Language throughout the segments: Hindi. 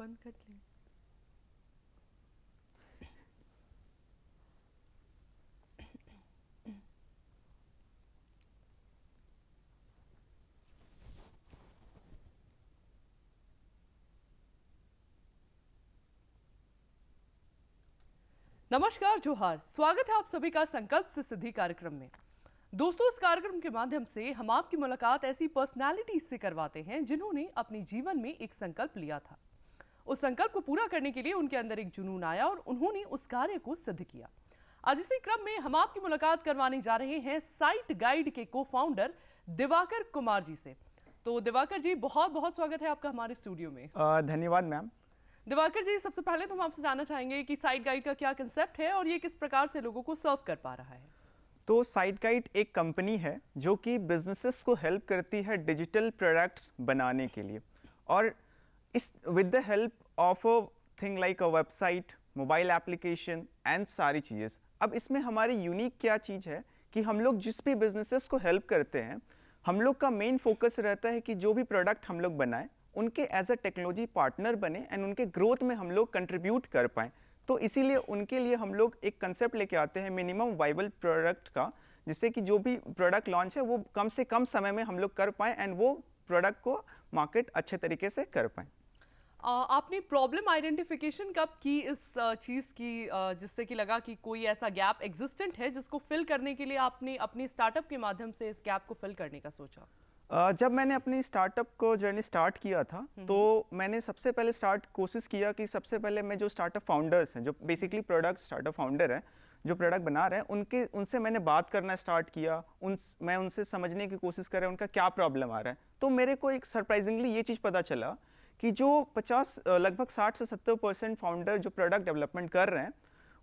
बंद कर लें। नमस्कार, जोहार। स्वागत है आप सभी का संकल्प से सिद्धि कार्यक्रम में। दोस्तों, इस कार्यक्रम के माध्यम से हम आपकी मुलाकात ऐसी पर्सनालिटीज से करवाते हैं जिन्होंने अपने जीवन में एक संकल्प लिया था। उस संकल्प को पूरा करने के लिए उनके अंदर एक जुनून आया और उन्होंने उस कार्य को सिद्ध किया। आज इसी क्रम में हम आपकी मुलाकात करवाने जा रहे हैं साइट गाइड के को-फाउंडर दिवाकर कुमार जी से। तो दिवाकर जी, बहुत बहुत स्वागत है आपका हमारे स्टूडियो में। धन्यवाद मैम। दिवाकर जी, सबसे पहले तो हम आपसे जानना चाहेंगे कि साइट गाइड का क्या कंसेप्ट है और ये किस प्रकार से लोगों को सर्व कर पा रहा है। तो साइट गाइड एक कंपनी है जो कि बिजनेसेस को हेल्प करती है डिजिटल प्रोडक्ट्स बनाने के लिए, और इस with the help of a thing like a website, mobile application and सारी चीज़ें। अब इसमें हमारी यूनिक क्या चीज़ है कि हम लोग जिस भी बिजनेसेस को हेल्प करते हैं, हम लोग का मेन फोकस रहता है कि जो भी प्रोडक्ट हम लोग बनाएं उनके एज अ टेक्नोलॉजी पार्टनर बने एंड उनके ग्रोथ में हम लोग कंट्रीब्यूट कर पाएँ। तो इसीलिए उनके लिए हम लोग एक कंसेप्ट लेके आते हैं मिनिमम वाइबल प्रोडक्ट का, जिससे कि जो भी प्रोडक्ट लॉन्च है वो कम से कम समय में हम लोग कर पाएँ एंड वो प्रोडक्ट को मार्केट अच्छे तरीके से कर पाएँ। आपने प्रॉब्लम आइडेंटिफिकेशन कब की इस चीज़ की, जिससे कि लगा कि कोई ऐसा गैप एग्जिस्टेंट है जिसको फिल करने के लिए आपने अपने स्टार्टअप के माध्यम से इस गैप को फिल करने का सोचा? जब मैंने अपनी स्टार्टअप को जर्नी स्टार्ट किया था तो मैंने सबसे पहले कोशिश किया कि सबसे पहले मैं जो स्टार्टअप फाउंडर्स हैं, जो बेसिकली प्रोडक्ट स्टार्टअप फाउंडर हैं, जो प्रोडक्ट बना रहे हैं, उनसे मैंने बात करना स्टार्ट किया। मैं उनसे समझने की कोशिश कर रहा हूँ उनका क्या प्रॉब्लम आ रहा है। तो मेरे को एक सरप्राइजिंगली ये चीज़ पता चला कि जो लगभग 60 से 70% फाउंडर जो प्रोडक्ट डेवलपमेंट कर रहे हैं,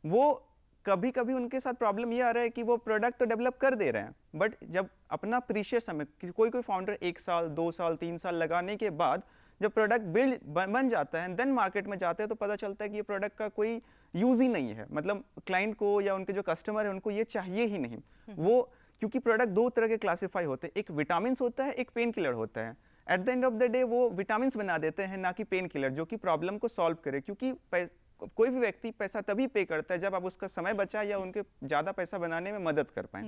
वो कभी कभी उनके साथ प्रॉब्लम ये आ रहा है कि वो प्रोडक्ट तो डेवलप कर दे रहे हैं, बट जब अपना प्रीशियस समय कोई फाउंडर 1 साल 2 साल 3 साल लगाने के बाद जब प्रोडक्ट बन जाता है देन मार्केट में जाते हैं तो पता चलता है कि ये प्रोडक्ट का कोई यूज ही नहीं है। मतलब क्लाइंट को या उनके जो कस्टमर है उनको ये चाहिए ही नहीं। वो क्योंकि प्रोडक्ट दो तरह के क्लासीफाई होते हैं, एक विटामिन होता है, एक पेन किलर होता है। At the end of the day वो विटामिन बना देते हैं, ना कि पेन किलर, जो कि प्रॉब्लम को सॉल्व करे। क्योंकि कोई भी व्यक्ति पैसा तभी पे करता है जब आप उसका समय बचाए या उनके ज़्यादा पैसा बनाने में मदद कर पाएं।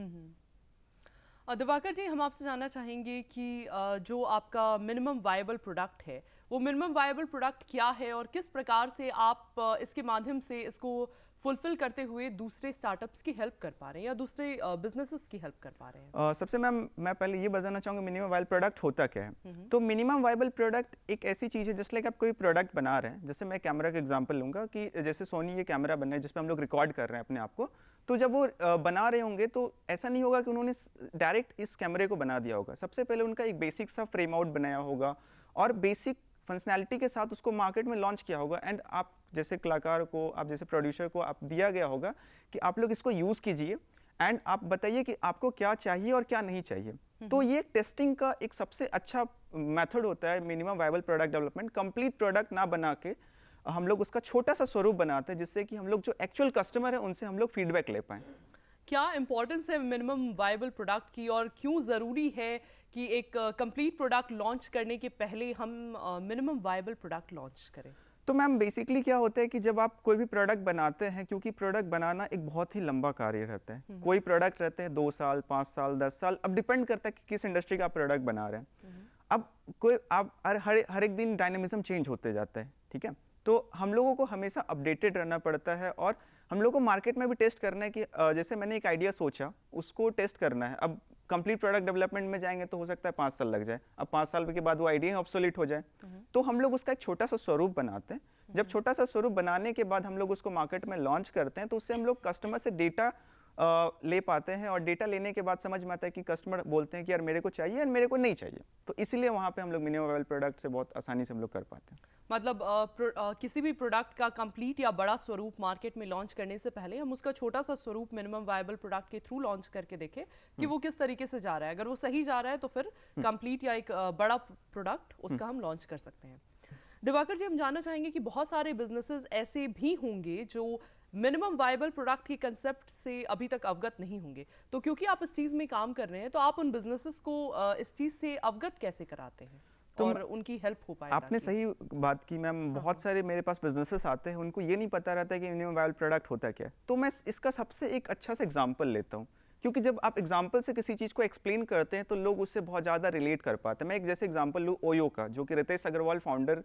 दिवाकर जी, हम आपसे जानना चाहेंगे कि जो आपका मिनिमम वायबल प्रोडक्ट है, वो मिनिमम वायबल प्रोडक्ट क्या है और किस प्रकार से आप इसके माध्यम से इसको फुलफिल करते हुए दूसरे स्टार्टअप्स की हेल्प कर पा रहे हैं या दूसरे बिजनेसेस की हेल्प कर पा रहे हैं। सबसे मैं पहले ये बताना चाहूँगा मिनिमम वायबल प्रोडक्ट होता क्या है। तो मिनिमम वायबल प्रोडक्ट एक ऐसी चीज़ है जैसे लाइक आप कोई प्रोडक्ट बना रहे हैं। जैसे मैं कैमरा का एग्जांपल लूँगा कि जैसे सोनी ये कैमरा बना है जिसपे हम लोग रिकॉर्ड कर रहे हैं अपने आप को। तो जब वो बना रहे होंगे तो ऐसा नहीं होगा कि उन्होंने डायरेक्ट इस कैमरे को बना दिया होगा। सबसे पहले उनका एक बेसिक सा फ्रेम आउट बनाया होगा और बेसिक फंक्शनैलिटी के साथ उसको मार्केट में लॉन्च किया होगा। एंड आप जैसे कलाकार को, आप जैसे प्रोड्यूसर को आप दिया गया होगा कि आप लोग इसको यूज़ कीजिए एंड आप बताइए कि आपको क्या चाहिए और क्या नहीं चाहिए। तो ये टेस्टिंग का एक सबसे अच्छा मेथड होता है minimum viable product development. Complete product ना बना के हम लोग उसका छोटा सा स्वरूप बनाते हैं जिससे कि हम लोग जो एक्चुअल कस्टमर है उनसे हम लोग फीडबैक ले पाएँ। क्या इंपॉर्टेंस है मिनिमम वायबल प्रोडक्ट की और क्यों ज़रूरी है कि एक कंप्लीट प्रोडक्ट लॉन्च करने के पहले हम मिनिमम वायबल प्रोडक्ट लॉन्च करें? तो मैम बेसिकली क्या होता है कि जब आप कोई भी प्रोडक्ट बनाते हैं, क्योंकि प्रोडक्ट बनाना एक बहुत ही लंबा कार्य रहता है। कोई प्रोडक्ट रहते हैं 2 साल 5 साल 10 साल, अब डिपेंड करता है कि किस इंडस्ट्री का प्रोडक्ट बना रहे हैं। अब आप हर एक दिन डायनेमिज्म चेंज होते जाता है, ठीक है। तो हम लोगों को हमेशा अपडेटेड रहना पड़ता है और हम लोगों को मार्केट में भी टेस्ट करना है कि जैसे मैंने एक आइडिया सोचा उसको टेस्ट करना है। अब कंप्लीट प्रोडक्ट डेवलपमेंट में जाएंगे तो हो सकता है 5 साल लग जाए। अब 5 साल के बाद वो आइडिया ऑब्सोलीट हो जाए। तो हम लोग उसका एक छोटा सा स्वरूप बनाते हैं। जब छोटा सा स्वरूप बनाने के बाद हम लोग उसको मार्केट में लॉन्च करते हैं तो उससे हम लोग कस्टमर से डेटा ले पाते हैं और डेटा लेने के बाद समझ में आता है कि कस्टमर बोलते हैं कि यार मेरे को चाहिए और मेरे को नहीं चाहिए। तो इसीलिए वहाँ पे हम लोग मिनिमम वायबल प्रोडक्ट से बहुत आसानी से हम लोग कर पाते हैं। मतलब किसी भी प्रोडक्ट का कंप्लीट या बड़ा स्वरूप मार्केट में लॉन्च करने से पहले हम उसका छोटा सा स्वरूप मिनिमम वायबल प्रोडक्ट के थ्रू लॉन्च करके देखें कि वो किस तरीके से जा रहा है। अगर वो सही जा रहा है तो फिर कंप्लीट या एक बड़ा प्रोडक्ट उसका हम लॉन्च कर सकते हैं। दिवाकर जी, हम जानना चाहेंगे कि बहुत सारे बिजनेसेस ऐसे भी होंगे जो मिनिमम वायबल प्रोडक्ट की कंसेप्ट से अभी तक अवगत नहीं होंगे। तो क्योंकि आप इस चीज़ में काम कर रहे हैं तो आप उन बिजनेसेस को इस चीज़ से अवगत कैसे कराते हैं? तो और उनकी हेल्प हो पाए। आपने ताकि सही बात की मैम। बहुत सारे मेरे पास बिजनेसेस आते हैं, उनको ये नहीं पता रहता है कि मिनिमम वायबल प्रोडक्ट होता क्या है। तो मैं इसका सबसे एक अच्छा सा एग्जांपल लेता हूँ, क्योंकि जब आप एग्जांपल से किसी चीज़ को एक्सप्लेन करते हैं तो लोग उससे बहुत ज़्यादा रिलेट कर पाते हैं। मैं एक जैसे एग्जांपल लूँ ओयो का, जो कि रितेश अग्रवाल फाउंडर,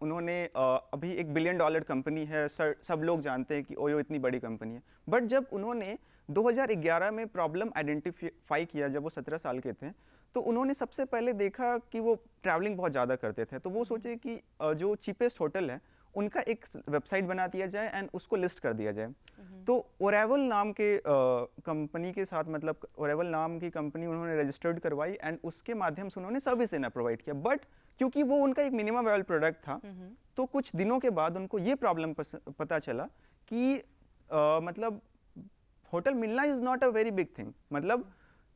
उन्होंने अभी $1 बिलियन कंपनी है, सब लोग जानते हैं कि ओयो इतनी बड़ी कंपनी है। बट जब उन्होंने 2011 में प्रॉब्लम आइडेंटिफाई किया, जब वो 17 साल के थे, तो उन्होंने सबसे पहले देखा कि वो ट्रैवलिंग बहुत ज़्यादा करते थे। तो वो सोचे कि जो चीपेस्ट होटल है उनका एक वेबसाइट बना दिया जाए एंड उसको लिस्ट कर दिया जाए। तो ओरेवल नाम के कंपनी के साथ, मतलब ओरेवल नाम की कंपनी उन्होंने रजिस्टर्ड करवाई एंड उसके माध्यम से उन्होंने सर्विस देना प्रोवाइड किया। बट क्योंकि वो उनका एक मिनिमम वायबल प्रोडक्ट था, तो कुछ दिनों के बाद उनको ये प्रॉब्लम पता चला कि मतलब होटल मिलना is not a very big thing. मतलब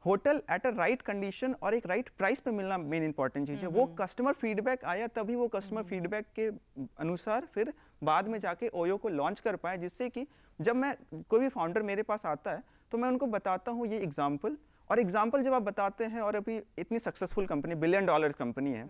hotel at a right condition और एक राइट प्राइस पे मिलना मेन इंपॉर्टेंट चीज़ है। वो कस्टमर फीडबैक आया, तभी वो कस्टमर फीडबैक के अनुसार फिर बाद में जाके ओयो को लॉन्च कर पाए, जिससे कि जब मैं कोई भी फाउंडर मेरे पास आता है तो मैं उनको बताता हूँ ये एग्जाम्पल। और एग्जाम्पल जब आप बताते हैं और अभी इतनी सक्सेसफुल कंपनी, $1 बिलियन कंपनी है,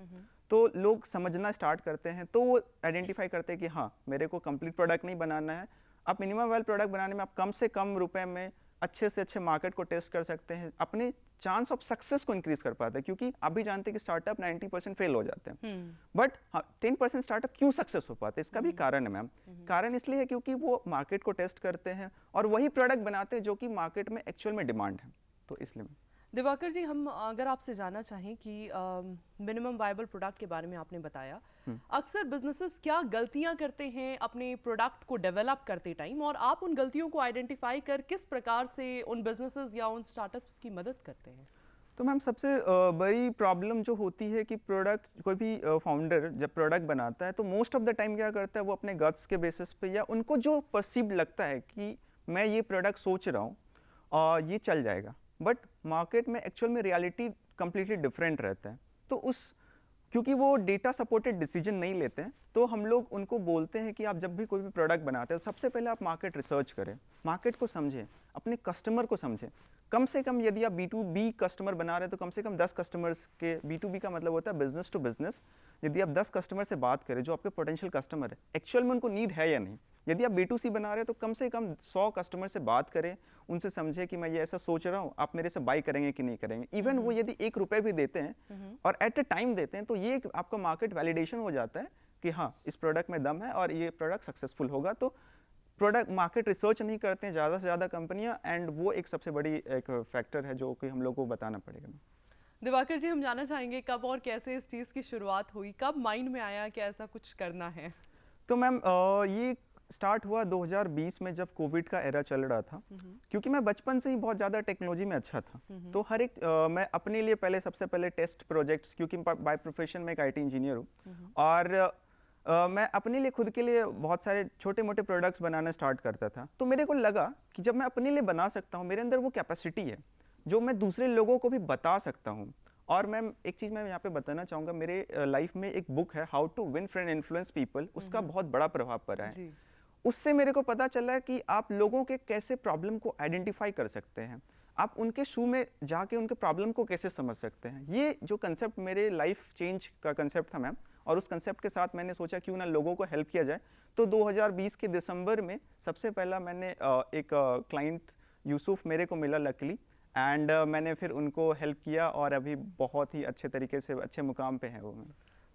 तो लोग समझना स्टार्ट करते हैं। तो वो आइडेंटिफाई करते हैं कि हाँ, मेरे को कंप्लीट प्रोडक्ट नहीं बनाना है। आप मिनिमम वायबल प्रोडक्ट बनाने में आप कम से कम रुपए में अच्छे से अच्छे मार्केट को टेस्ट कर सकते हैं, अपने चांस ऑफ सक्सेस को इंक्रीज कर पाते हैं। क्योंकि आप भी जानते हैं कि स्टार्टअप 90% फेल हो जाते हैं, बट 10% स्टार्टअप क्यों सक्सेस हो पाते हैं, इसका भी कारण है मैम। कारण इसलिए है क्योंकि वो मार्केट को टेस्ट करते हैं और वही प्रोडक्ट बनाते हैं जो कि मार्केट में एक्चुअल में डिमांड है। तो इसलिए दिवाकर जी, हम अगर आपसे जानना चाहें कि मिनिमम वायबल प्रोडक्ट के बारे में आपने बताया, अक्सर बिजनेसेस क्या गलतियां करते हैं अपने प्रोडक्ट को डेवलप करते टाइम, और आप उन गलतियों को आइडेंटिफाई कर किस प्रकार से उन बिजनेसेस या उन स्टार्टअप्स की मदद करते हैं? तो मैम सबसे बड़ी प्रॉब्लम जो होती है कि प्रोडक्ट, कोई भी फाउंडर जब प्रोडक्ट बनाता है तो मोस्ट ऑफ द टाइम क्या करता है, वो अपने गट्स के बेसिस पे या उनको जो परसीव्ड लगता है कि मैं ये प्रोडक्ट सोच रहा हूँ और ये चल जाएगा, बट मार्केट में एक्चुअल में रियलिटी कंप्लीटली डिफरेंट रहता है। तो क्योंकि वो डेटा सपोर्टेड डिसीजन नहीं लेते हैं, तो हम लोग उनको बोलते हैं कि आप जब भी कोई भी प्रोडक्ट बनाते हैं सबसे पहले आप मार्केट रिसर्च करें, मार्केट को समझें, अपने कस्टमर को समझें। कम से कम यदि आप B2B कस्टमर बना रहे हैं तो कम से कम 10 कस्टमर्स के, B2B का मतलब होता है बिजनेस टू बिजनेस, यदि आप 10 कस्टमर से बात करें जो आपके पोटेंशियल कस्टमर है, एक्चुअल में उनको नीड है या नहीं। यदि आप B2C बना रहे हैं तो कम से कम 100 कस्टमर से बात करें, उनसे समझे कि मैं ये ऐसा सोच रहा हूँ, आप मेरे से बाई करेंगे कि नहीं करेंगे। इवन वो यदि ₹1 भी देते हैं और एट अ टाइम देते हैं, तो ये आपका मार्केट वैलिडेशन हो जाता है कि हाँ, इस प्रोडक्ट में दम है और ये प्रोडक्ट सक्सेसफुल होगा। तो प्रोडक्ट मार्केट रिसर्च नहीं करते हैं ज़्यादा से ज़्यादा कंपनियां, एंड वो एक सबसे बड़ी एक फैक्टर है जो कि हम लोग को बताना पड़ेगा। दिवाकर जी, हम जानना चाहेंगे कब और कैसे इस चीज़ की शुरुआत हुई, कब माइंड में आया कि ऐसा कुछ करना है? तो मैम ये स्टार्ट हुआ 2020 में जब कोविड का एरा चल रहा था। क्योंकि मैं बचपन से ही बहुत ज़्यादा टेक्नोलॉजी में अच्छा था, तो हर एक मैं अपने लिए पहले सबसे पहले टेस्ट प्रोजेक्ट्स, क्योंकि बाय प्रोफेशन में एक IT इंजीनियर हूँ, और मैं अपने लिए खुद के लिए बहुत सारे छोटे मोटे प्रोडक्ट्स बनाना स्टार्ट करता था। तो मेरे को लगा कि जब मैं अपने लिए बना सकता हूँ, मेरे अंदर वो कैपेसिटी है जो मैं दूसरे लोगों को भी बता सकता हूँ। और मैम एक चीज़ मैं यहाँ पे बताना चाहूँगा, मेरे लाइफ में एक बुक है how to win friend influence people, उसका बहुत बड़ा प्रभाव पड़ा है। उससे मेरे को पता चला कि आप लोगों के कैसे प्रॉब्लम को आइडेंटिफाई कर सकते हैं, आप उनके शू में जाके उनके प्रॉब्लम को कैसे समझ सकते हैं। ये जो कंसेप्ट मेरे लाइफ चेंज का कंसेप्ट था मैम, और उस कंसेप्ट के साथ मैंने सोचा क्यों ना लोगों को हेल्प किया जाए। तो 2020 के दिसंबर में सबसे पहला मैंने एक क्लाइंट यूसुफ मेरे को मिला लकीली, एंड मैंने फिर उनको हेल्प किया और अभी बहुत ही अच्छे तरीके से अच्छे मुकाम पे हैं वो।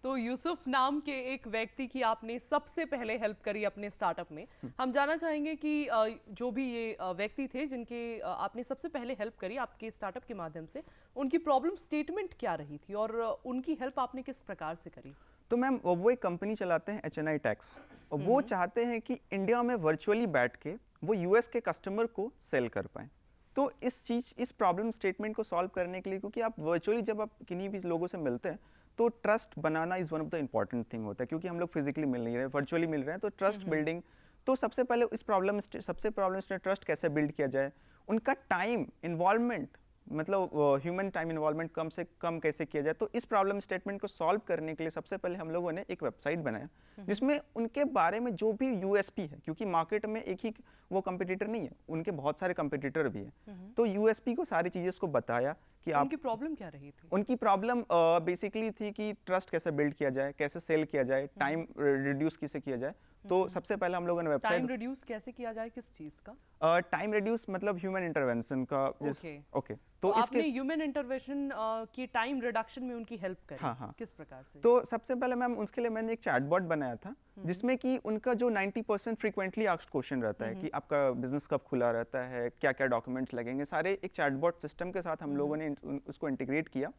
तो यूसुफ नाम के एक व्यक्ति की आपने सबसे पहले हेल्प करी अपने स्टार्टअप में। हम जानना चाहेंगे कि जो भी ये व्यक्ति थे जिनके आपने सबसे पहले हेल्प करी आपके स्टार्टअप के माध्यम से, उनकी प्रॉब्लम स्टेटमेंट क्या रही थी और उनकी हेल्प आपने किस प्रकार से करी? तो मैम वो एक कंपनी चलाते हैं HNI टैक्स, और वो चाहते हैं कि इंडिया में वर्चुअली बैठ के वो US के कस्टमर को सेल कर पाएँ। तो इस प्रॉब्लम स्टेटमेंट को सॉल्व करने के लिए, क्योंकि आप वर्चुअली जब आप किन्हीं भी लोगों से मिलते हैं तो trust banana is one of the important thing होता है, क्योंकि हम लोग फिजिकली मिल नहीं रहे, वर्चुअली मिल रहे हैं, तो ट्रस्ट बिल्डिंग। तो सबसे पहले सबसे प्रॉब्लम ट्रस्ट कैसे बिल्ड किया जाए, उनका टाइम इन्वॉल्वमेंट मतलब ह्यूमन टाइम इन्वॉल्वमेंट कम से कम कैसे किया जाए। तो इस प्रॉब्लम स्टेटमेंट को सॉल्व करने के लिए सबसे पहले हम लोगों ने एक वेबसाइट बनाया जिसमें उनके बारे में जो भी यूएसपी है, क्योंकि मार्केट में एक ही वो कंपटीटर नहीं है, उनके बहुत सारे कंपटीटर भी हैं, तो यूएसपी को सारी चीज़ें को बताया कि आप उनकी प्रॉब्लम क्या रही थी? उनकी प्रॉब्लम बेसिकली थी कि ट्रस्ट कैसे बिल्ड किया जाए, कैसे सेल किया जाए, टाइम रिड्यूस कैसे किया जाए। तो सबसे पहले हम लोगों ने टाइम वेबसाइट रिड्यूस कैसे किया जाए, किस चीज का? टाइम रिड्यूस मतलब ह्यूमन इंटरवेंशन का। ओके। ओके, तो तो आपने इसके ह्यूमन इंटरवेंशन की टाइम रिडक्शन में उनकी हेल्प करी? हाँ, हाँ। किस प्रकार से? तो सबसे पहले मैम उसके लिए मैंने एक चैटबॉट बनाया था जिसमें कि उनका जो 90% फ्रीक्वेंटली आस्क्ड क्वेश्चन रहता है कि आपका बिजनेस कब खुला रहता है, क्या क्या डॉक्यूमेंट्स लगेंगे, सारे एक चैटबॉट सिस्टम के साथ हम लोगों ने उसको इंटीग्रेट किया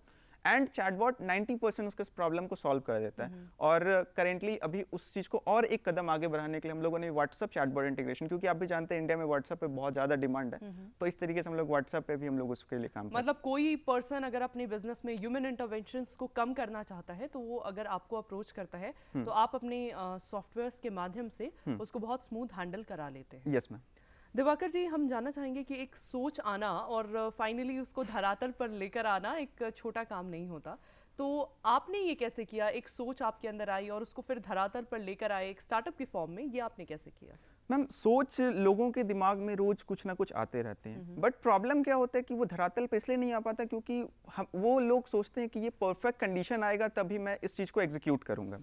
एंड चैटबॉट 90% उसके प्रॉब्लम को सॉल्व कर देता है। और करेंटली अभी उस चीज़ को और एक कदम आगे बढ़ाने के लिए हम लोगों ने व्हाट्सअप चैटबॉट इंटीग्रेशन, क्योंकि आप भी जानते हैं इंडिया में व्हाट्सअप पे बहुत ज़्यादा डिमांड है, तो इस तरीके से हम लोग व्हाट्सअप पे भी हम लोग उसके लिए काम मतलब कोई पर्सन अगर अपने बिजनेस में ह्यूमन इंटरवेंशंस को कम करना चाहता है तो वो अगर आपको अप्रोच करता है तो आप अपने सॉफ्टवेयर्स के माध्यम से उसको बहुत स्मूथ हैंडल करा लेते हैं। Yes ma'am. दिवाकर जी, हम जानना चाहेंगे कि एक सोच आना और फाइनली उसको धरातल पर लेकर आना एक छोटा काम नहीं होता, तो आपने ये कैसे किया? एक सोच आपके अंदर आई और उसको फिर धरातल पर लेकर आए एक स्टार्टअप की फॉर्म में, ये आपने कैसे किया? मैम सोच लोगों के दिमाग में रोज कुछ ना कुछ आते रहते हैं, बट प्रॉब्लम क्या होता है कि वो धरातल पे इसलिए नहीं आ पाता क्योंकि वो लोग सोचते हैं कि ये परफेक्ट कंडीशन आएगा तभी मैं इस चीज़ को एग्जीक्यूट करूंगा।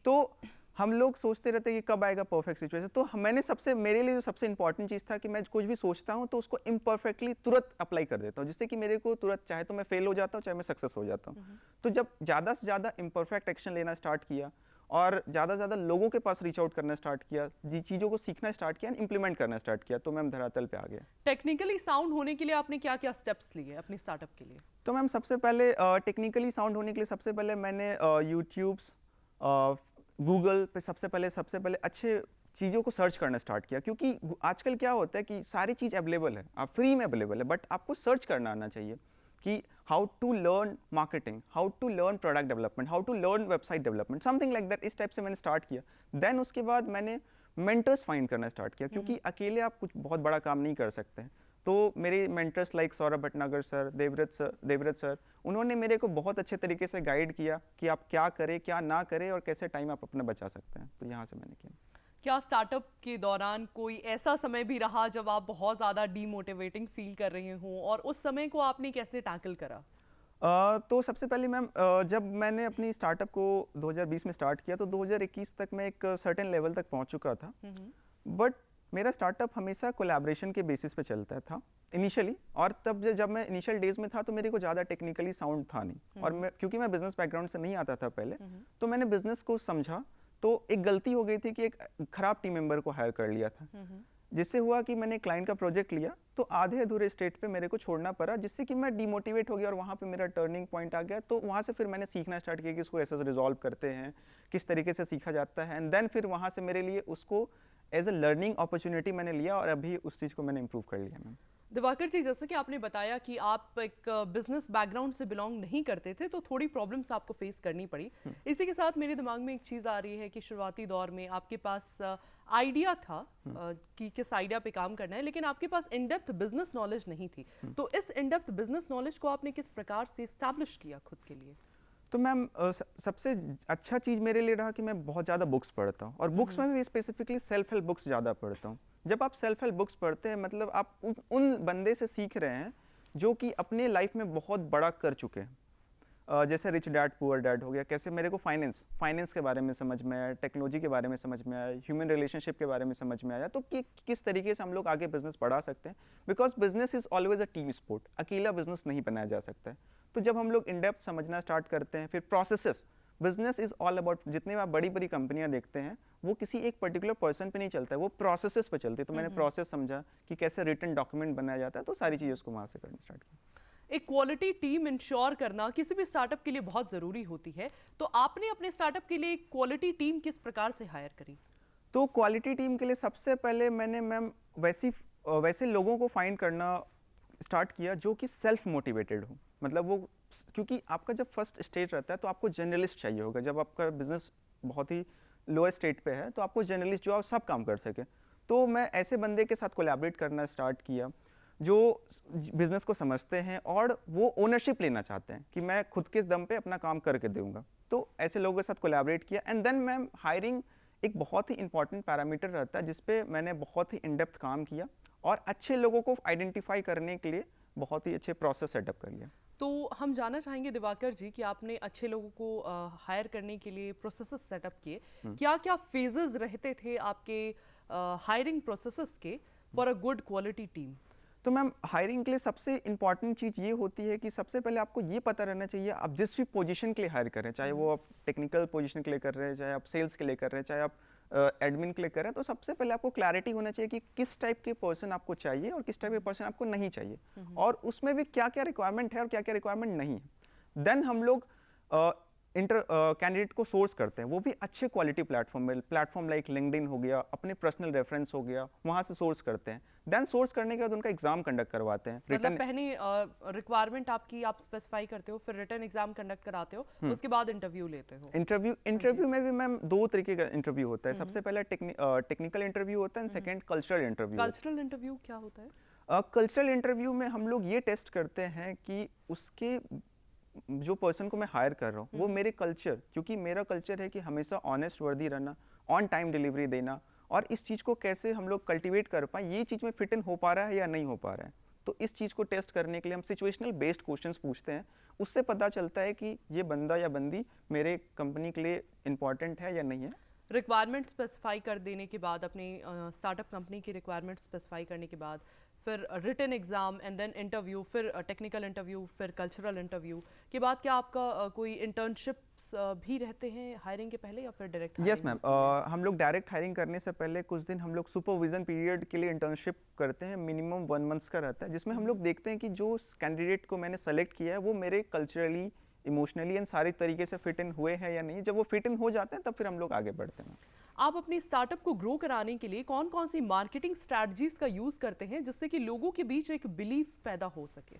तो हम लोग सोचते रहते हैं कि कब आएगा परफेक्ट सिचुएशन। तो मैंने मेरे लिए जो सबसे इंपॉर्टेंट चीज़ था कि मैं कुछ भी सोचता हूँ तो उसको इम्परफेक्टली तुरंत अप्लाई कर देता हूँ, जिससे कि मेरे को तुरंत चाहे तो मैं फेल हो जाता हूँ चाहे मैं सक्सेस हो जाता हूँ। तो जब ज़्यादा से ज़्यादा इम्परफेक्ट एक्शन लेना स्टार्ट किया और ज़्यादा से ज़्यादा लोगों के पास रीच आउट करना स्टार्ट किया, जी चीज़ों को सीखना स्टार्ट किया, इंप्लीमेंट करना स्टार्ट किया, तो मैम धरातल पे आ गया। टेक्निकली साउंड होने के लिए आपने क्या क्या स्टेप्स लिए अपने स्टार्टअप के लिए? तो मैम सबसे पहले टेक्निकली साउंड होने के लिए सबसे पहले मैंने यूट्यूब्स गूगल पे सबसे पहले अच्छे चीज़ों को सर्च करना स्टार्ट किया, क्योंकि आजकल क्या होता है कि सारी चीज़ अवेलेबल है, आप फ्री में अवेलेबल है, बट आपको सर्च करना आना चाहिए कि how to learn marketing, how to learn product development, how to learn website development, something like that. इस टाइप से मैंने स्टार्ट किया। देन उसके बाद मैंने मेंटर्स फाइंड करना स्टार्ट किया, क्योंकि अकेले आप कुछ बहुत बड़ा काम नहीं कर सकते हैं। तो मेरे mentors like Saurabh Bhatnagar sir, Devvrat sir, उन्होंने मेरे को बहुत अच्छे तरीके से गाइड किया कि आप क्या करें क्या ना करें और कैसे टाइम आप अपना बचा सकते हैं। तो यहाँ से मैंने किया। क्या स्टार्टअप के दौरान कोई ऐसा समय भी रहा जब आप बहुत ज़्यादा डीमोटिवेटिंग फील कर रहे हों और उस समय को आपने कैसे टैकल करा? तो सबसे पहले मैम जब मैंने अपनी स्टार्टअप को 2020 में स्टार्ट किया तो 2021 तक मैं एक सर्टेन लेवल तक पहुंच चुका था, बट मेरा स्टार्टअप हमेशा कोलैबोरेशन के बेसिस पे चलता था इनिशियली। और तब जब मैं इनिशियल डेज में था तो मेरे को ज़्यादा टेक्निकली साउंड था नहीं, और क्योंकि मैं बिजनेस बैकग्राउंड से नहीं आता था पहले, तो मैंने बिजनेस को समझा तो एक गलती हो गई थी कि एक खराब टीम मेंबर को हायर कर लिया था, जिससे हुआ कि मैंने क्लाइंट का प्रोजेक्ट लिया तो आधे अधूरे स्टेट पे मेरे को छोड़ना पड़ा, जिससे कि मैं डिमोटिवेट हो गया और वहाँ पे मेरा टर्निंग पॉइंट आ गया। तो वहाँ से फिर मैंने सीखना स्टार्ट किया कि इसको ऐसे रिजॉल्व करते हैं, किस तरीके से सीखा जाता है, एंड देन फिर वहाँ से मेरे लिए उसको एज अ लर्निंग अपॉर्चुनिटी मैंने लिया और अभी उस चीज़ को मैंने इम्प्रूव कर लिया। मैम दिवाकर जी, जैसा कि आपने बताया कि आप एक बिजनेस बैकग्राउंड से बिलोंग नहीं करते थे तो थोड़ी प्रॉब्लम्स आपको फेस करनी पड़ी। इसी के साथ मेरे दिमाग में एक चीज़ आ रही है कि शुरुआती दौर में आपके पास आइडिया था कि किस आइडिया पे काम करना है, लेकिन आपके पास इन डेप्थ बिजनेस नॉलेज नहीं थी। तो इस इन डेप्थ बिजनेस नॉलेज को आपने किस प्रकार से एस्टैब्लिश किया खुद के लिए? तो मैम सबसे अच्छा चीज़ मेरे लिए रहा कि मैं बहुत ज़्यादा बुक्स पढ़ता हूँ, और बुक्स में भी स्पेसिफिकली सेल्फ हेल्प बुक्स ज़्यादा पढ़ता हूँ। जब आप सेल्फ हेल्प बुक्स पढ़ते हैं मतलब आप उन बंदे से सीख रहे हैं जो कि अपने लाइफ में बहुत बड़ा कर चुके हैं। जैसे रिच डैड पुअर डैड हो गया, कैसे मेरे को फाइनेंस के बारे में समझ में आया, टेक्नोलॉजी के बारे में समझ में आया, ह्यूमन रिलेशनशिप के बारे में समझ में आया, तो किस तरीके से हम लोग आगे बिजनेस बढ़ा सकते हैं, because business is always a team sport, अकेला बिजनेस नहीं बनाया जा सकता है। तो जब हम लोग इन डेप्थ समझना स्टार्ट करते हैं, फिर processes, business is all about, जितने आप बड़ी बड़ी कंपनियां देखते हैं वो किसी एक पर्टिकुलर पर्सन पे नहीं चलता है, वो प्रोसेसेस पे चलती है। तो मैंने प्रोसेस समझा कि कैसे रिटन डॉक्यूमेंट बनाया जाता है, तो सारी चीज़ें उसको वहाँ से करना स्टार्ट किया। एक क्वालिटी टीम इंश्योर करना किसी भी स्टार्टअप के लिए बहुत ज़रूरी होती है, तो आपने अपने स्टार्टअप के लिए एक क्वालिटी टीम किस प्रकार से हायर करी? तो क्वालिटी टीम के लिए सबसे पहले मैंने मैम वैसे लोगों को फाइंड करना स्टार्ट किया जो कि सेल्फ मोटिवेटेड हो। मतलब वो, क्योंकि आपका जब फर्स्ट स्टेज रहता है तो आपको जर्नलिस्ट चाहिए होगा, जब आपका बिजनेस बहुत ही लोअर स्टेट पे है तो आपको जर्नलिस्ट जो आप सब काम कर सके। तो मैं ऐसे बंदे के साथ कोलैबोरेट करना स्टार्ट किया जो बिजनेस को समझते हैं और वो ओनरशिप लेना चाहते हैं कि मैं खुद के दम पे अपना काम करके दूंगा। तो ऐसे लोगों के साथ कोलैबोरेट किया एंड देन मैम हायरिंग एक बहुत ही इंपॉर्टेंट पैरामीटर रहता है जिसपे मैंने बहुत ही इन डेप्थ काम किया और अच्छे लोगों को आइडेंटिफाई करने के लिए बहुत ही अच्छे प्रोसेस सेटअप कर लिया। तो हम जानना चाहेंगे दिवाकर जी कि आपने अच्छे लोगों को हायर करने के लिए प्रोसेसेस सेटअप किए, क्या क्या फेजेस रहते थे आपके हायरिंग प्रोसेसेस के for a good quality team? तो मैम हायरिंग के लिए सबसे इंपॉर्टेंट चीज़ ये होती है कि सबसे पहले आपको ये पता रहना चाहिए आप जिस भी पोजीशन के लिए हायर कर रहे हैं, चाहे वो आप टेक्निकल पोजीशन के लिए कर रहे हैं, चाहे आप सेल्स के लिए कर रहे हैं, चाहे आप एडमिन के लिए कर रहे हैं, तो सबसे पहले आपको क्लैरिटी होना चाहिए कि किस टाइप के पर्सन आपको चाहिए और किस टाइप के पर्सन आपको नहीं चाहिए और उसमें भी क्या क्या रिक्वायरमेंट है और क्या क्या रिक्वायरमेंट नहीं है। देन हम लोग कैंडिडेट को सोर्स करते हैं, वो भी अच्छे क्वालिटी प्लेटफॉर्म लाइक लिंक्डइन हो गया, अपने पर्सनल रेफरेंस हो गया, वहाँ से सोर्स करते हैं। देन सोर्स करने के बाद उनका एग्जाम कंडक्ट करवाते हैं। मतलब पहले रिक्वायरमेंट आपकी आप स्पेसिफाई करते हो, फिर रिटन एग्जाम कंडक्ट कराते हो, उसके बाद इंटरव्यू लेते हो। इंटरव्यू में भी मैम दो तरीके का इंटरव्यू होता है। सबसे पहले टेक्निकल इंटरव्यू होता है and second cultural interview. Cultural interview क्या होता है? कल्चरल इंटरव्यू में हम लोग ये टेस्ट करते हैं कि उसके जो पर्सन को मैं हायर कर रहा हूँ वो मेरे कल्चर, क्योंकि मेरा कल्चर है कि हमेशा ऑनेस्ट वर्दी रहना, ऑन टाइम डिलीवरी देना, और इस चीज़ को कैसे हम लोग कल्टीवेट कर पाएं, ये चीज़ में फिट इन हो पा रहा है या नहीं हो पा रहा है। तो इस चीज़ को टेस्ट करने के लिए हम सिचुएशनल बेस्ड क्वेश्चंस पूछते हैं, उससे पता चलता है कि ये बंदा या बंदी मेरे कंपनी के लिए इंपॉर्टेंट है या नहीं है। रिक्वायरमेंट स्पेसिफाई कर देने के बाद, अपनी स्टार्टअप कंपनी की रिक्वायरमेंट स्पेसिफाई करने के बाद फिर written exam and then interview, फिर टेक्निकल इंटरव्यू, फिर कल्चरल इंटरव्यू के बाद क्या आपका कोई इंटर्नशिप्स भी रहते हैं हायरिंग के पहले या फिर डायरेक्ट? यस मैम, हम लोग डायरेक्ट हायरिंग करने से पहले कुछ दिन हम लोग सुपरविजन पीरियड के लिए इंटर्नशिप करते हैं, मिनिमम 1 मंथ्स का रहता है, जिसमें हम लोग देखते हैं कि जो कैंडिडेट को मैंने सेलेक्ट किया है वो मेरे कल्चरली, इमोशनली एंड सारी तरीके से फिट इन हुए हैं या नहीं। जब वो फिट इन हो जाते हैं तब फिर हम लोग आगे बढ़ते हैं। आप अपनी स्टार्टअप को ग्रो कराने के लिए कौन कौन सी मार्केटिंग स्ट्रैटेजीज का यूज करते हैं जिससे कि लोगों के बीच एक बिलीफ पैदा हो सके?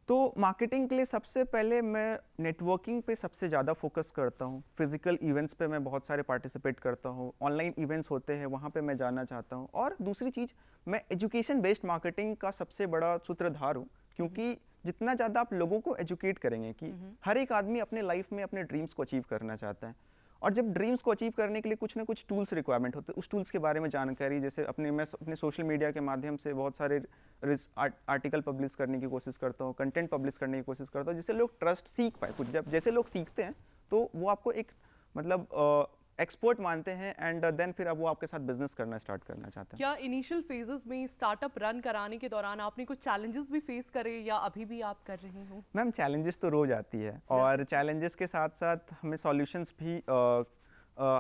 तो मार्केटिंग के लिए सबसे पहले मैं नेटवर्किंग पे सबसे ज़्यादा फोकस करता हूँ। फिजिकल इवेंट्स पे मैं बहुत सारे पार्टिसिपेट करता हूँ, ऑनलाइन इवेंट्स होते हैं वहाँ पे मैं जाना चाहता हूँ। और दूसरी चीज़, मैं एजुकेशन बेस्ड मार्केटिंग का सबसे बड़ा सूत्रधार हूँ, क्योंकि जितना ज़्यादा आप लोगों को एजुकेट करेंगे कि हर एक आदमी अपने लाइफ में अपने ड्रीम्स को अचीव करना चाहता है, और जब ड्रीम्स को अचीव करने के लिए कुछ ना कुछ टूल्स रिक्वायरमेंट होते हैं, उस टूल्स के बारे में जानकारी, जैसे मैं अपने सोशल मीडिया के माध्यम से बहुत सारे आर्टिकल पब्लिश करने की कोशिश करता हूँ, कंटेंट पब्लिश करने की कोशिश करता हूँ, जिससे लोग ट्रस्ट सीख पाए। कुछ जब जैसे लोग सीखते हैं तो वो आपको एक मतलब एक्सपर्ट मानते हैं एंड देन फिर अब वो आपके साथ बिजनेस करना स्टार्ट करना चाहते हैं। क्या इनिशियल फेजेस में स्टार्टअप रन कराने के दौरान आपने कुछ चैलेंजेस भी फेस करे या अभी भी आप कर रही हो? मैम चैलेंजेस तो रोज आती है, और चैलेंजेस के साथ साथ हमें सॉल्यूशंस भी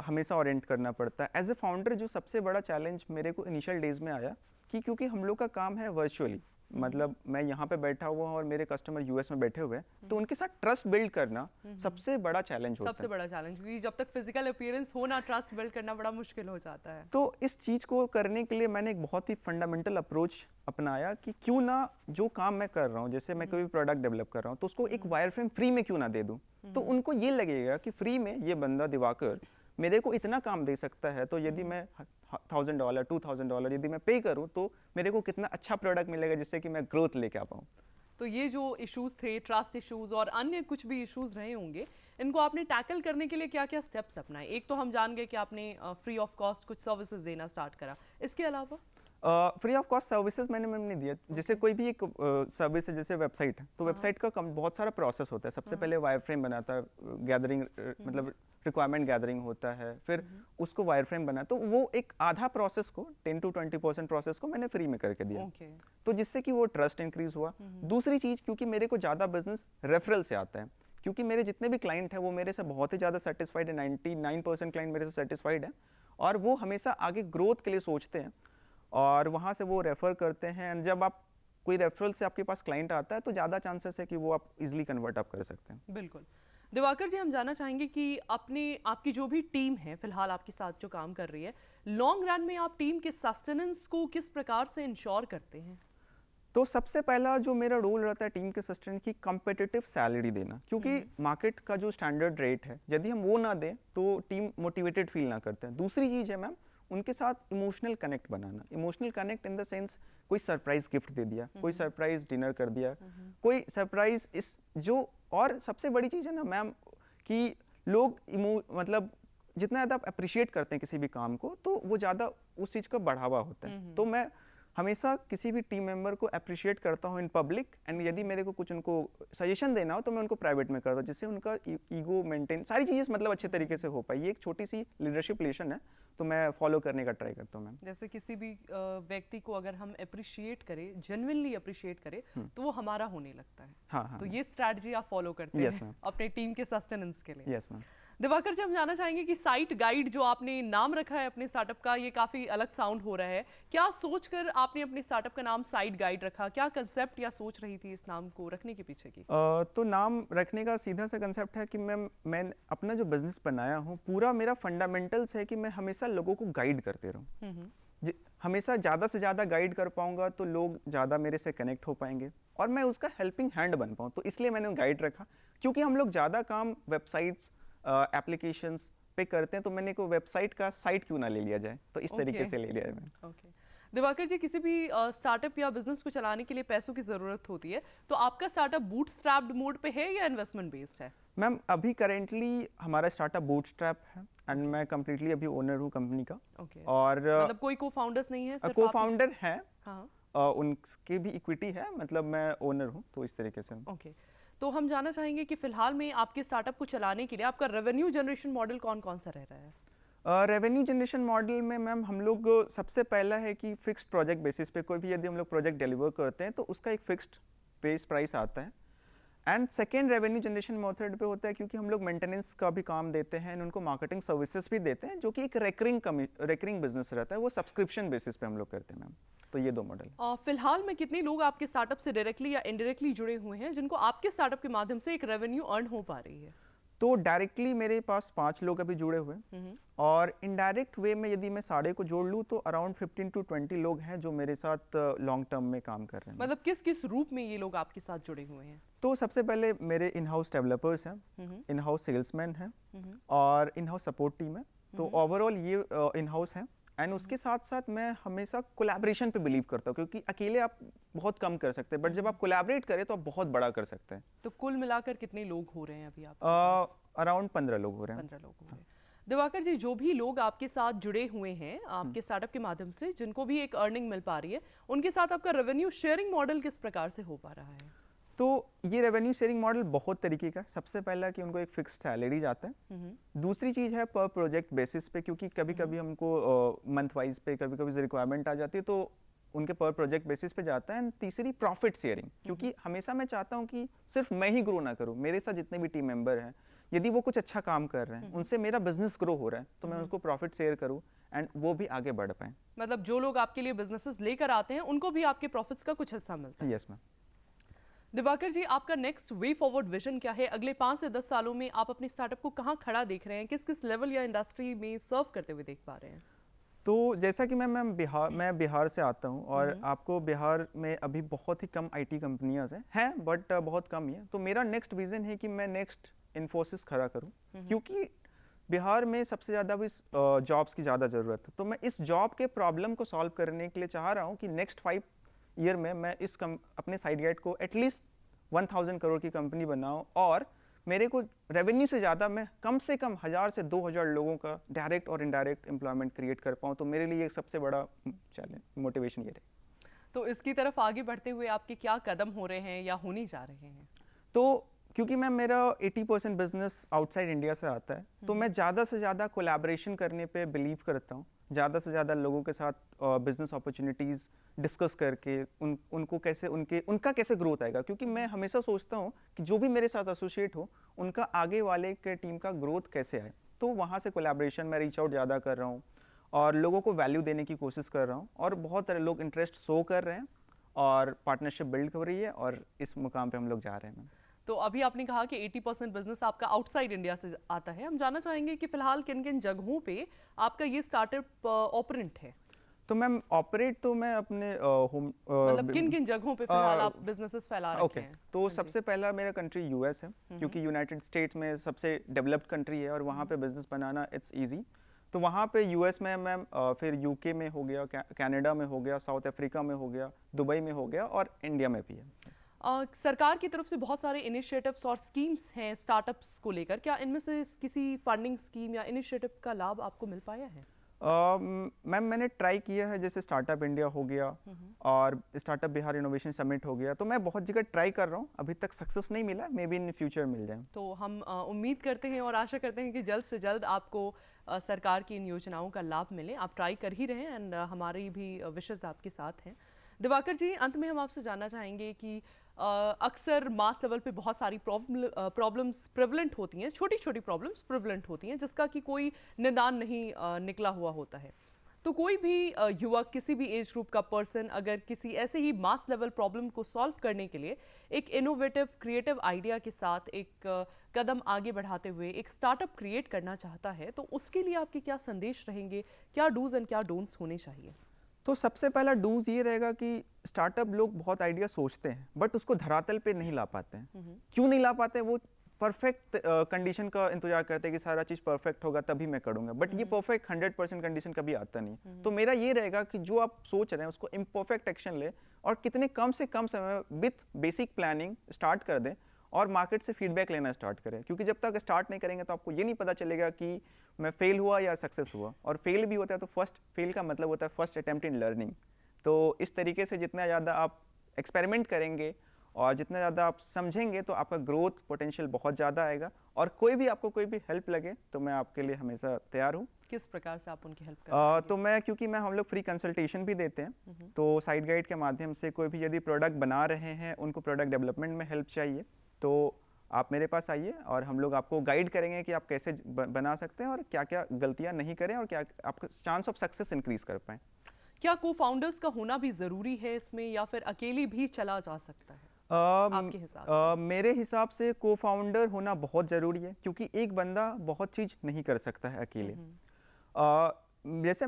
हमेशा ओरिएंट करना पड़ता है। एज ए फाउंडर जो सबसे बड़ा चैलेंज मेरे को इनिशियल डेज में आया कि क्योंकि हम लोग का काम है वर्चुअली, मतलब मैं यहाँ पे बैठा हुआ हूँ और मेरे कस्टमर यूएस में बैठे हुए हैं, तो उनके साथ ट्रस्ट बिल्ड करना सबसे बड़ा चैलेंज होता है। सबसे बड़ा चैलेंज, क्योंकि जब तक फिजिकल अपीयरेंस हो ना, ट्रस्ट बिल्ड करना बड़ा मुश्किल हो जाता है। तो इस चीज़ को करने के लिए मैंने एक बहुत ही फंडामेंटल अप्रोच अपनाया कि क्यों ना जो काम मैं कर रहा हूँ, जैसे मैं कोई प्रोडक्ट डेवलप कर रहा हूँ, तो उसको एक वायरफ्रेम फ्री में क्यों ना दे दूँ। तो उनको ये लगेगा कि फ्री में ये बंदा दिवाकर मेरे को इतना काम दे सकता है, तो यदि मैं $1,000 $2,000 यदि मैं पे करूं तो मेरे को कितना अच्छा प्रोडक्ट मिलेगा जिससे कि मैं ग्रोथ लेके आ पाऊं। तो ये जो इश्यूज थे, ट्रस्ट इश्यूज और अन्य कुछ भी इश्यूज रहे होंगे, इनको आपने टैकल करने के लिए क्या क्या स्टेप्स अपनाए? एक तो हम जान गए कि आपने फ्री ऑफ कॉस्ट कुछ सर्विसेज देना स्टार्ट करा, इसके अलावा? फ्री ऑफ कॉस्ट सर्विसेज मैंने मैम नहीं दिया। जैसे कोई भी एक सर्विस है, जैसे वेबसाइट है, तो वेबसाइट का बहुत सारा प्रोसेस होता है। सबसे पहले वायरफ्रेम बनाता है, गैदरिंग मतलब रिक्वायरमेंट गैदरिंग होता है, फिर उसको वायरफ्रेम बना, तो वो एक आधा प्रोसेस को 10 to 20% प्रोसेस को मैंने फ्री में करके दिया। तो जिससे कि वो ट्रस्ट इंक्रीज हुआ। दूसरी चीज़, क्योंकि मेरे को ज़्यादा बिजनेस रेफरल से आता है, क्योंकि मेरे जितने भी क्लाइंट हैं वो मेरे से बहुत ही ज़्यादा सेटिस्फाइड है, 99% क्लाइंट मेरे से सेटिस्फाइड है, और वो हमेशा आगे ग्रोथ के लिए सोचते हैं और वहाँ से वो रेफ़र करते हैं। जब आप कोई रेफरल से आपके पास क्लाइंट आता है तो ज़्यादा चांसेस है कि वो आप इजीली कन्वर्ट आप कर सकते हैं। बिल्कुल। दिवाकर जी, हम जानना चाहेंगे कि आपकी जो भी टीम है फिलहाल आपके साथ जो काम कर रही है, लॉन्ग रन में आप टीम के सस्टेनेंस को किस प्रकार से इंश्योर करते हैं? तो सबसे पहला जो मेरा रोल रहता है टीम के सस्टेनेंस की, कम्पिटिटिव सैलरी देना, क्योंकि मार्केट का जो स्टैंडर्ड रेट है यदि हम वो ना दें तो टीम मोटिवेटेड फील ना करते हैं। दूसरी चीज़ है मैम, उनके साथ emotional connect banana. Emotional connect in the sense कोई सरप्राइज गिफ्ट दे दिया, कोई सरप्राइज डिनर कर दिया, कोई सरप्राइज इस जो, और सबसे बड़ी चीज़ है ना मैम कि लोग मतलब जितना ज़्यादा आप अप्रिशिएट करते हैं किसी भी काम को, तो वो ज़्यादा उस चीज़ का बढ़ावा होता है। तो मैं हमेशा किसी भी टीम मेंबर को अप्रिशिएट करता हूँ इन पब्लिक, एंड यदि मेरे को कुछ उनको सजेशन देना हो तो मैं उनको प्राइवेट में करता हूँ, जिससे उनका ईगो मेंटेन, सारी चीज़ें मतलब अच्छे तरीके से हो पाई। ये एक छोटी सी लीडरशिप लेसन है, तो मैं फॉलो करने का ट्राई करता हूँ मैम। जैसे किसी भी व्यक्ति को अगर हम अप्रिशिएट करें, जेन्युइनली अप्रिशिएट करें, तो वो हमारा होने लगता है। हाँ, तो ये स्ट्रैटेजी आप फॉलो करते हैं अपने टीम के सस्टेनेंस के लिए। Yes ma'am. दिवाकर जी, हम जानना चाहेंगे कि साइट गाइड जो आपने नाम रखा है अपने स्टार्टअप का, ये काफी अलग साउंड हो रहा है। क्या सोचकर आपने अपने स्टार्टअप का नाम साइट गाइड रखा? क्या कंसेप्ट या सोच रही थी इस नाम को रखने के पीछे की? तो नाम रखने का सीधा सा कंसेप्ट है कि मैं अपना जो बिजनेस बनाया हूँ, पूरा मेरा फंडामेंटल्स है कि मैं हमेशा लोगों को गाइड करते रहूँ। हमेशा ज़्यादा से ज़्यादा गाइड कर पाऊंगा तो लोग ज़्यादा मेरे से कनेक्ट हो पाएंगे और मैं उसका हेल्पिंग हैंड बन पाऊँ। तो इसलिए मैंने गाइड रखा, क्योंकि हम लोग ज़्यादा काम वेबसाइट्स एप्लीकेशंस पे करते हैं, तो मैंने को वेबसाइट का साइट क्यों ना ले लिया जाए, तो इस तरीके से ले लिया है मैंने। ओके दिवाकर जी, किसी भी स्टार्टअप या बिजनेस को चलाने के लिए पैसों की ज़रूरत होती है, तो आपका स्टार्टअप बूटस्ट्रैप्ड मोड पे है या इन्वेस्टमेंट बेस्ड है? मैम अभी करेंटली हमारा स्टार्टअप बूटस्ट्रैप है, एंड मैं कम्प्लीटली अभी ओनर हूँ कंपनी का। और मतलब कोई को फाउंडर्स नहीं है? को फाउंडर है, हाँ। उनकी भी इक्विटी है, मतलब मैं ओनर हूँ, तो इस तरीके से। ओके तो हम जानना चाहेंगे कि फिलहाल में आपके स्टार्टअप को चलाने के लिए आपका रेवेन्यू जनरेशन मॉडल कौन कौन सा रह रहा है? रेवेन्यू जनरेशन मॉडल में मैम हम लोग सबसे पहला है कि फिक्स्ड प्रोजेक्ट बेसिस पे कोई भी यदि हम लोग प्रोजेक्ट डिलीवर करते हैं तो उसका एक फिक्स्ड बेस प्राइस आता है। And second revenue generation method पे होता है, क्योंकि हम लोग मेंटेनेंस का भी काम देते हैं, उनको मार्केटिंग सर्विसेज भी देते हैं, जो कि एक रेकरिंग बिजनेस रहता है, वो सब्सक्रिप्शन बेसिस पे हम लोग करते हैं मैम। तो ये दो मॉडल। फिलहाल में कितने लोग आपके स्टार्टअप से डायरेक्टली या इनडायरेक्टली जुड़े हुए हैं जिनको आपके स्टार्टअप के माध्यम से एक रेवेन्यू अर्न हो पा रही है? तो डायरेक्टली मेरे पास 5 लोग अभी जुड़े हुए हैं, और इनडायरेक्ट वे में यदि मैं सारे को जोड़ लूँ तो अराउंड 15 to 20 लोग हैं जो मेरे साथ लॉन्ग टर्म में काम कर रहे हैं। मतलब किस किस रूप में ये लोग आपके साथ जुड़े हुए हैं? तो सबसे पहले मेरे इन हाउस डेवलपर्स हैं, इन हाउस सेल्समैन हैं, और इन हाउस सपोर्ट टीम है। तो ओवरऑल ये इन हाउस है, एंड उसके साथ साथ मैं हमेशा कोलैबोरेशन पे बिलीव करता हूँ, क्योंकि अकेले आप बहुत कम कर सकते हैं, बट जब आप कोलैबोरेट करें तो आप बहुत बड़ा कर सकते हैं। तो कुल मिलाकर कितने लोग हो रहे हैं अभी आप? अराउंड 15 लोग हो रहे हैं। 15 लोग हो रहे हैं। दिवाकर जी, जो भी लोग आपके साथ जुड़े हुए हैं आपके स्टार्टअप के माध्यम से, जिनको भी एक अर्निंग मिल पा रही है, उनके साथ आपका रेवेन्यू शेयरिंग मॉडल किस प्रकार से हो पा रहा है? तो ये रेवेन्यू शेयरिंग मॉडल बहुत तरीके का है। सबसे पहला कि उनको एक फिक्स्ड सैलरी जाता है। दूसरी चीज़ है पर प्रोजेक्ट बेसिस पे, क्योंकि कभी कभी हमको मंथ वाइज पे कभी कभी रिक्वायरमेंट आ जाती है, तो उनके पर प्रोजेक्ट बेसिस पे जाता है। एंड तीसरी प्रॉफिट शेयरिंग, क्योंकि हमेशा मैं चाहता हूँ कि सिर्फ मैं ही ग्रो ना करूँ, मेरे साथ जितने भी टीम मेंबर हैं, यदि वो कुछ अच्छा काम कर रहे हैं, उनसे मेरा बिजनेस ग्रो हो रहा है, तो मैं उनको प्रॉफिट शेयर करूँ एंड वो भी आगे बढ़ पाए। मतलब जो लोग आपके लिए बिजनेसेस लेकर आते हैं उनको भी आपके प्रॉफिट्स का कुछ हिस्सा मिलता है? Yes ma'am. दिवाकर जी, आपका नेक्स्ट वे फॉरवर्ड विजन क्या है? अगले 5 से 10 सालों में आप अपने स्टार्टअप को कहाँ खड़ा देख रहे हैं? किस किस लेवल या इंडस्ट्री में सर्व करते हुए देख पा रहे हैं? तो जैसा कि मैं बिहार से आता हूँ, और आपको बिहार में अभी बहुत ही कम आईटी कंपनियां हैं बट बहुत कम ही है। तो मेरा नेक्स्ट विजन है कि मैं नेक्स्ट इन्फोसिस खड़ा करूँ, क्योंकि बिहार में सबसे ज़्यादा भी जॉब्स की ज़्यादा ज़रूरत है। तो मैं इस जॉब के प्रॉब्लम को सॉल्व करने के लिए चाह रहा हूँ कि नेक्स्ट 5 ईयर में मैं इस अपने साइड गाइड को एटलीस्ट 1000 करोड़ की कंपनी बनाऊँ, और मेरे को रेवेन्यू से ज़्यादा मैं कम से कम 1000 से 2000 लोगों का डायरेक्ट और इनडायरेक्ट एम्प्लॉयमेंट क्रिएट कर पाऊँ। तो मेरे लिए एक सबसे बड़ा चैलेंज, मोटिवेशन ये रहे। तो इसकी तरफ आगे बढ़ते हुए आपके क्या कदम हो रहे हैं या होने जा रहे हैं? तो क्योंकि मेरा 80% बिजनेस आउटसाइड इंडिया से आता है, तो मैं ज़्यादा से ज़्यादा कोलैबोरेशन करने पे बिलीव करता हूँ। ज़्यादा से ज़्यादा लोगों के साथ बिजनेस अपॉर्चुनिटीज़ डिस्कस करके उनको कैसे उनका कैसे ग्रोथ आएगा, क्योंकि मैं हमेशा सोचता हूँ कि जो भी मेरे साथ एसोसिएट हो उनका आगे वाले के टीम का ग्रोथ कैसे आए। तो वहाँ से कोलैबोरेशन में रीच आउट ज़्यादा कर रहा हूँ और लोगों को वैल्यू देने की कोशिश कर रहा हूँ, और बहुत सारे लोग इंटरेस्ट शो कर रहे हैं और पार्टनरशिप बिल्ड हो रही है, और इस मुकाम पर हम लोग जा रहे हैं। तो अभी आपने कहा कि 80% बिजनेस आपका आउटसाइड इंडिया से आता है। हम जानना चाहेंगे कि फिलहाल किन किन जगहों पे आपका ये स्टार्टअप ऑपरेंट है? तो मैम ऑपरेट तो मैं अपने होम मतलब किन किन जगहों पे फिलहाल आप बिजनेसेस फैला रखे हैं? तो सबसे पहला मेरा कंट्री यूएस है, क्योंकि यूनाइटेड स्टेट्स में सबसे डेवलप्ड कंट्री है और वहाँ पे बिजनेस बनाना इट्स इजी। तो वहाँ पे यूएस में मैम, फिर यूके में हो गया, कनाडा में हो गया, साउथ अफ्रीका में हो गया, दुबई में हो गया और इंडिया में भी है। सरकार की तरफ से बहुत सारे इनिशिएटिव्स और स्कीम्स हैं स्टार्टअप्स को लेकर, क्या इनमें से किसी फंडिंग स्कीम या इनिशिएटिव का लाभ आपको मिल पाया है? मैम मैंने ट्राई किया है, जैसे स्टार्टअप इंडिया हो गया और स्टार्टअप बिहार इनोवेशन समिट हो गया, तो मैं बहुत जगह ट्राई कर रहा हूँ, अभी तक सक्सेस नहीं मिला, मे बी इन फ्यूचर मिल जाए। तो हम उम्मीद करते हैं और आशा करते हैं कि जल्द से जल्द आपको सरकार की इन योजनाओं का लाभ मिले। आप ट्राई कर ही रहे हैं एंड हमारी भी विशेष आपके साथ हैं। दिवाकर जी, अंत में हम आपसे जानना चाहेंगे कि अक्सर मास लेवल पे बहुत सारी प्रॉब्लम्स प्रिवलेंट होती हैं, छोटी छोटी प्रॉब्लम्स प्रिवलेंट होती हैं जिसका कि कोई निदान नहीं निकला हुआ होता है। तो कोई भी युवक, किसी भी एज ग्रुप का पर्सन अगर किसी ऐसे ही मास लेवल प्रॉब्लम को सॉल्व करने के लिए एक इनोवेटिव क्रिएटिव आइडिया के साथ एक कदम आगे बढ़ाते हुए एक स्टार्टअप क्रिएट करना चाहता है, तो उसके लिए आपके क्या संदेश रहेंगे, क्या डूज एंड क्या डोंट्स होने चाहिए? तो सबसे पहला डूज ये रहेगा कि स्टार्टअप लोग बहुत आइडिया सोचते हैं बट उसको धरातल पे नहीं ला पाते हैं। क्यों नहीं ला पाते? वो परफेक्ट कंडीशन का इंतजार करते हैं कि सारा चीज़ परफेक्ट होगा तभी मैं करूँगा, बट ये परफेक्ट 100% कंडीशन कभी आता नहीं। तो मेरा ये रहेगा कि जो आप सोच रहे हैं उसको इम्परफेक्ट एक्शन ले और कितने कम से कम समय में विथ बेसिक प्लानिंग स्टार्ट कर दें और मार्केट से फीडबैक लेना स्टार्ट करें, क्योंकि जब तक स्टार्ट नहीं करेंगे तो आपको ये नहीं पता चलेगा कि मैं फेल हुआ या सक्सेस हुआ। और फेल भी होता है तो फर्स्ट फेल का मतलब होता है फर्स्ट अटेम्प्ट इन लर्निंग। तो इस तरीके से जितना ज़्यादा आप एक्सपेरिमेंट करेंगे और जितना ज़्यादा आप समझेंगे तो आपका ग्रोथ पोटेंशियल बहुत ज़्यादा आएगा। और कोई भी हेल्प लगे तो मैं आपके लिए हमेशा तैयार हूँ। किस प्रकार से आप उनकी हेल्प करेंगे? तो मैं, क्योंकि हम लोग फ्री कंसल्टेशन भी देते हैं, तो साइड गाइड के माध्यम से कोई भी यदि प्रोडक्ट बना रहे हैं, उनको प्रोडक्ट डेवलपमेंट में हेल्प चाहिए, तो आप मेरे पास आइए और हम लोग आपको गाइड करेंगे कि आप कैसे बना सकते हैं और क्या क्या गलतियां नहीं करें और क्या आपका चांस ऑफ सक्सेस इंक्रीज कर पाएं। क्या को फाउंडर्स का होना भी ज़रूरी है इसमें, या फिर अकेले भी चला जा सकता है आपके हिसाब से? मेरे हिसाब से को फाउंडर होना बहुत ज़रूरी है, क्योंकि एक बंदा बहुत चीज़ नहीं कर सकता है अकेले। जैसे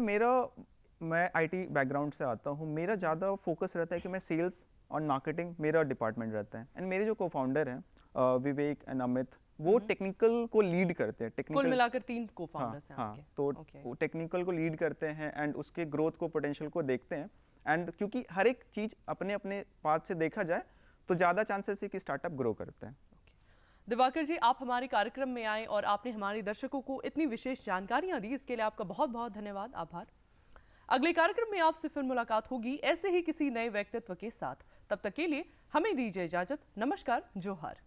मैं आईटी बैकग्राउंड से आता हूँ, मेरा ज़्यादा फोकस रहता है कि मैं सेल्स और मार्केटिंग मेरा डिपार्टमेंट रहता है, एंड मेरे जो को फाउंडर हैं विवेक एंड अमित, वो टेक्निकल को लीड करते हैं। कुल मिलाकर 3 को फाउंडर्स हैं आपके। तो वो टेक्निकल को लीड करते हैं एंड उसके ग्रोथ को, पोटेंशियल को देखते हैं। एंड क्योंकि हर एक चीज़ अपने अपने पाथ से देखा जाए तो ज़्यादा चांसेस है कि स्टार्टअप ग्रो करते हैं। दिवाकर जी, आप हमारे कार्यक्रम में आए और आपने हमारे दर्शकों को इतनी विशेष जानकारियां दी, इसके लिए आपका बहुत बहुत धन्यवाद, आभार। अगले कार्यक्रम में आपसे फिर मुलाकात होगी ऐसे ही किसी नए व्यक्तित्व के साथ। तब तक के लिए हमें दीजिए इजाजत। नमस्कार, जोहार।